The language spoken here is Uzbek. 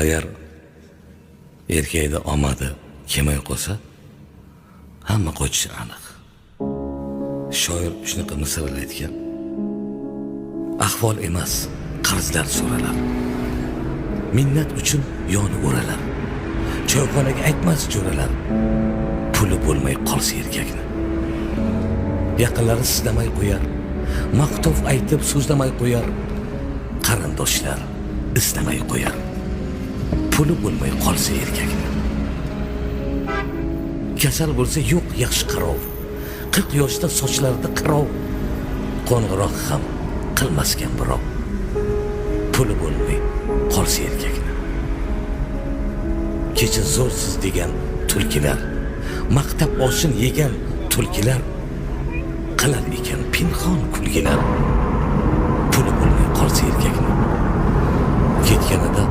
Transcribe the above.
agar erkakda omadi kelmay qolsa, hamma qochishi aniq. Shoir shunaqa misollar aytgan. Ahvol emas, qarzlar so'ralar. Minnat uchun yoni o'ralar. Choyxonaga aytmas jo'ralar. Puli bo'lmay qolsa erkakni. Yaqinlari sizlamay qo'yar. Maqtov aytib so'zlamay qo'yar. Qarindoshlar istamay qo'yar. Puli bo'lmay qolsa erkakni. Kasal bo'lsa yo'q yaxshi qarov. 40 yoshda sochlarida qirov. Qo'ng'iroq ham qilmasgan birov. Puli bo'lmay qolsa erkakni. Kecha zo'rsiz degan tulkilar, maqtab oshin yegan tulkilar, qilar ekan pinhon kulgilar. Puli bo'lmay qolsa erkakni. Ketganida